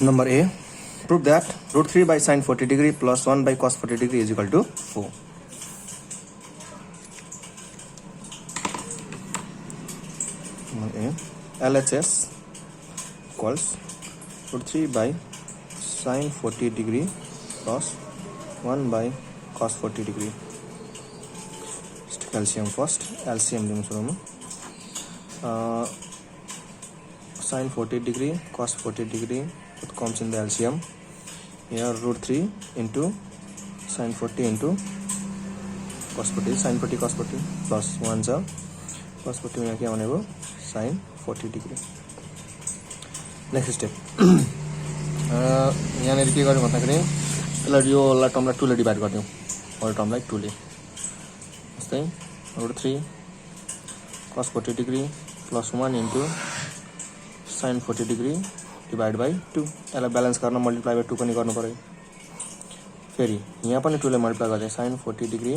Number A, prove that root 3 by sin 40 degree plus 1 by cos 40 degree is equal to 4. Number A, LHS equals root 3 by sin 40 degree plus 1 by cos 40 degree. LCM first. LCM sin 40 degree, cos 40 degree, it comes in the LCM. Here root 3 into sin 40 into cos 40, sin 40 cos 40 plus 1 छ cos 40 में क्या भनेको sin 40 degree. Next step यहाँनिर के गर्नु भन्दाखेरि यसलाई यो टर्मलाई 2 ले डिभाइड गरिदिउँ. होल टर्मलाई 2 ले. जस्तै root 3 cos 40 degree plus 1 into sin 40 degree divide by 2. यसलाई ब्यालेन्स गर्न मल्टिप्लाई बाई 2 पनि गर्नु पर्यो. फेरि यहाँ पनि 2 ले मल्टिप्लाई गर्दै sin 40 डिग्री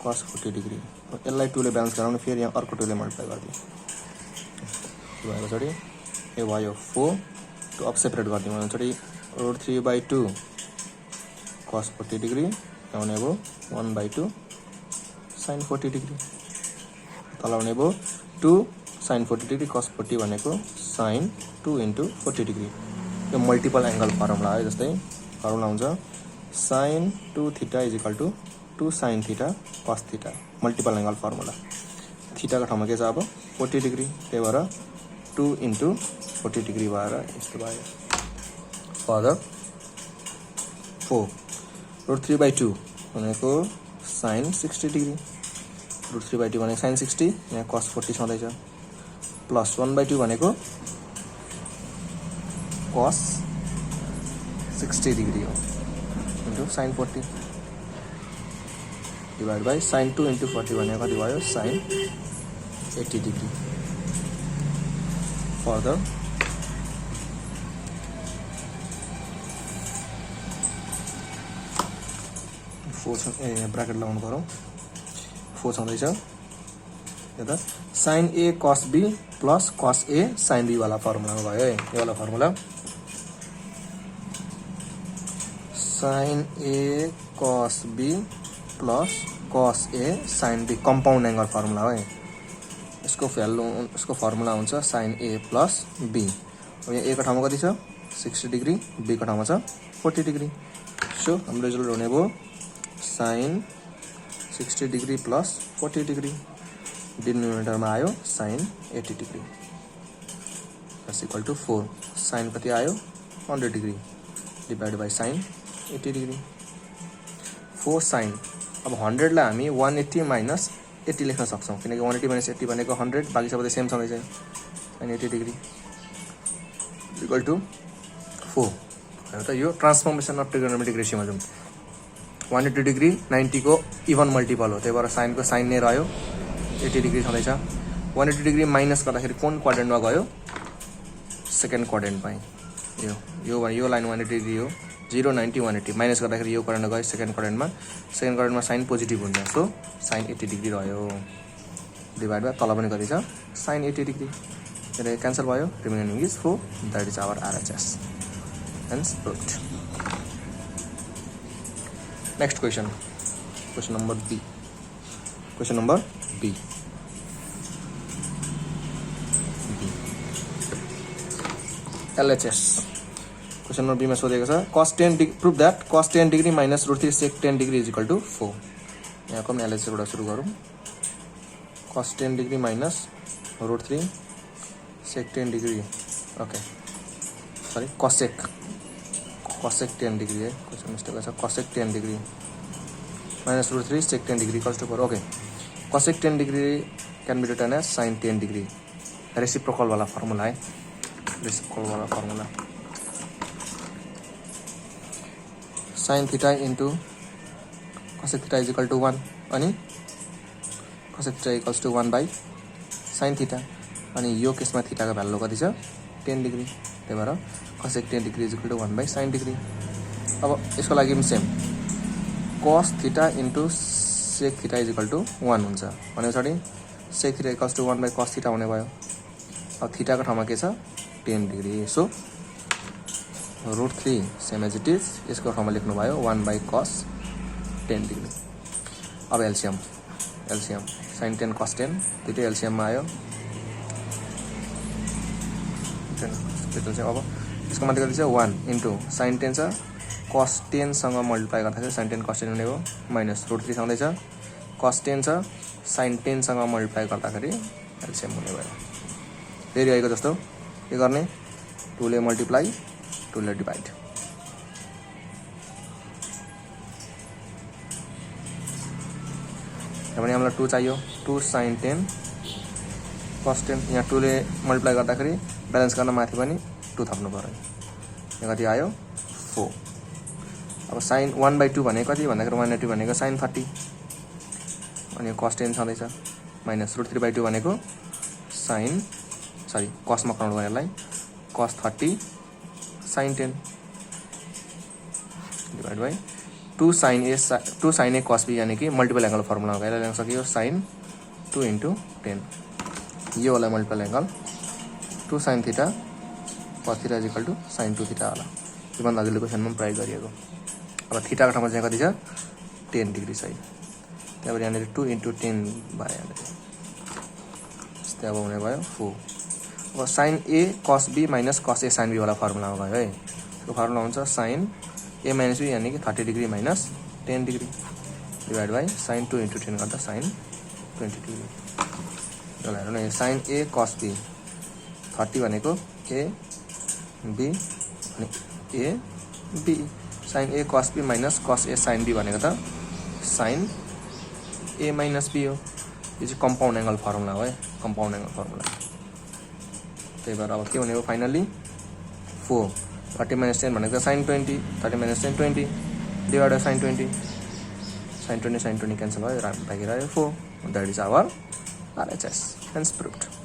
cos 40 डिग्री. यसलाई 2 ले ब्यालेन्स गराउनु फेरि यहाँ अर्को 2 ले मल्टिप्लाई गरिदिउँ. भएपछि यो भयो 4. टु अफ सेपरेट गरिदिउँ भनेपछि root 3 by 2 cos 40 डिग्री आउने भयो 1 by 2 sin 40 डिग्री. तल आउने भयो 2 sin 40 डिग्री cos 40 भनेको sin 2 into 40 डिग्री. यो मल्टिपल एंगल फर्मुला है. जस्तै फर्मुला हुन्छ sin 2 theta is equal to 2 sin theta cos theta. Multiple angle formula. Theta को ठाउँमा के छ अब 40 डिग्री. त्यही भएर 2 into 40 डिग्री भएर यस्तो भयो. फर्दर 4 root 3 by 2 भनेको sin 60 डिग्री. root 3 by 2 भनेको sin 60, यहाँ cos 40 छँदैछ. प्लस 1 by 2 भनेको cos 60 डिग्री हो into sin 40 divide by sin 2 into 40 भनेको कति भयो sin 80 डिग्री. फर्दर ब्राकेट लगाउनु पर्यो. 4 छँदैछ. यता sin A cos B plus cos A sin B वाला फर्मुलामा भयो है. यो वाला formula sin A cos B plus cos A sin B compound angle formula है. यसको फर्मुला हुन्छ sin A प्लस B. अब यहाँ A को ठाउँमा कति छ 60 डिग्री, B को ठाउँमा छ 40 डिग्री. सो हाम्रो रिजल्ट हुने भयो sin 60 degree plus 40 degree. Denominator में आयो sin 80 degree. that's equal to 4. sin कति आयो 100 degree divide by sin 80 degree. 4 sin. अब 100 लाई हामी 180 माइनस 80 लेख्न सक्छौं किनकि 180 माइनस 80 भनेको 100. बाकी सबै सेम छँदैछ. sin 80 degree equal to 4. हेर्नु त यो ट्रान्सफर्मेसन अफ ट्रिगोनोमेट्रिक रेशियोमा जाउँ. 180 डिग्री 90 को इवन मल्टिपल हो. त्यही भएर sin को sin नै रह्यो. 80 डिग्री छँदैछ. 180 डिग्री माइनस गर्दाखेरि कुन क्वाड्रेन्टमा गयो सेकेन्ड क्वाड्रेन्टमा. यो लाइन 180 डिग्री हो. 0 90 180 माइनस गर्दाखेरि यो क्वाड्रेन्ट गयो सेकेन्ड क्वाड्रेन्टमा. सेकेन्ड क्वाड्रेन्टमा साइन पोजिटिभ हुन्छ. सो sin 80 डिग्री रह्यो. डिवाइड बाई तल पनि कति छ sin 80 डिग्री. त्यसले क्यान्सल भयो. Remaining is 4. That is our RHS. Hence proved. Next question. Question number B. Question number B. LHS. Question number B में सोधेको छ cos 10 degree proof that cos 10 degree minus root 3 sec 10 degree is equal to 4. यहाँ को LHS बाट सुरु गरौँ. cos 10 degree minus root 3 sec 10 degree. Okay sorry cosec 10 degree है. Question mistake छ. cosec 10 degree minus root 3 sec 10 degree equals to 4. Okay cosec 10 degree can be written as sin 10 degree. Reciprocal वाला formula है. Reciprocal वाला formula sin theta into cosec theta is equal to 1 अनि cosec theta equals to 1 by sin theta. अनि यो केसमा theta को value कति छ 10 डिग्री. त्यही भएर cosec 10 degree is equal to 1 by sin डिग्री. अब यसको लागि पनि same cos theta into sec theta is equal to 1 हुन्छ. भनेपछि sec theta equals to 1 by cos theta हुने भयो. अब थीटा को ठाउँमा के छ 10 degree. So √3 same as it is, यसको ठाउँमा लेख्नुभयो 1/cos 10 डिग्री। अब एलसीएम sin 10 cos 10 दुईटै एलसीएममा आयो। अब यसको मतलब कति छ 1 इन्टु sin 10 छ cos 10 सँग मल्टिप्लाई गर्दाखेरि sin 10 cos 10 हुने हो, माइनस √3 छँदैछ, cos 10 छ sin 10 सँग मल्टिप्लाई गर्दाखेरि एलसीएम हुने भयो। फेरि आएको जस्तो के गर्ने, 2 ले मल्टिप्लाई 2 ले डिभाइड, भने हामीलाई 2 चाहियो, 2 sin 10 cos 10, यहाँ 2 ले मल्टिप्लाई गर्दाखेरि ब्यालेन्स गर्न माथि पनि 2 थप्नु पर्यो, यहाँ कति आयो 4। अब sin 1/2 भनेको कति भन्दाखेरि 1/2 भनेको sin 30 अनि cos 10 छँदैछ, माइनस √3/2 भनेको cosमा काउन्ट गर्नेलाई cos 30 sin 10 divide by 2 sin a cos b, यानी कि मल्टिपल एंगल फर्मुला होगा, लेख्न सकियो sin 2 × 10, यो होला multiple angle 2 sin theta cos theta equal to sin 2 theta होला, योभन्दा अघिल्लो क्वेसनमा प्रयोग गरिएको। अब थीटाको ठाउँमा चाहिँ कति छ 10 डिग्री छ, त्यहाँबाट यहाँनिर 2 × 10 भयो, यहाँनिर यस्तै अब हुने भयो 4। अब sin a cos b minus cos a sin b वाला फर्मुलामा गयो है, त्यो फर्मुला हुन्छ sin a माइनस b यानी कि 30 degree minus 10 degree divide by sin 2 × 10 गर्दा sin 20 डिग्री। ल हेर्नु न, sin a cos b 30 भनेको a b अनि a b, sin a cos b minus cos a sin b भनेको त sin a माइनस b हो, यो चाहिँ कम्पाउन्ड एंगल फर्मुला हो है, कम्पाउन्ड एंगल फर्मुला। त्यही भएर अब के हुने हो फाइनली 4, 30 - 10 भनेको sin 20, 30 - 10 20 divide by sin 20 cancel भयो, बाँकी रह्यो 4। That is our RHS, hence प्रुभड।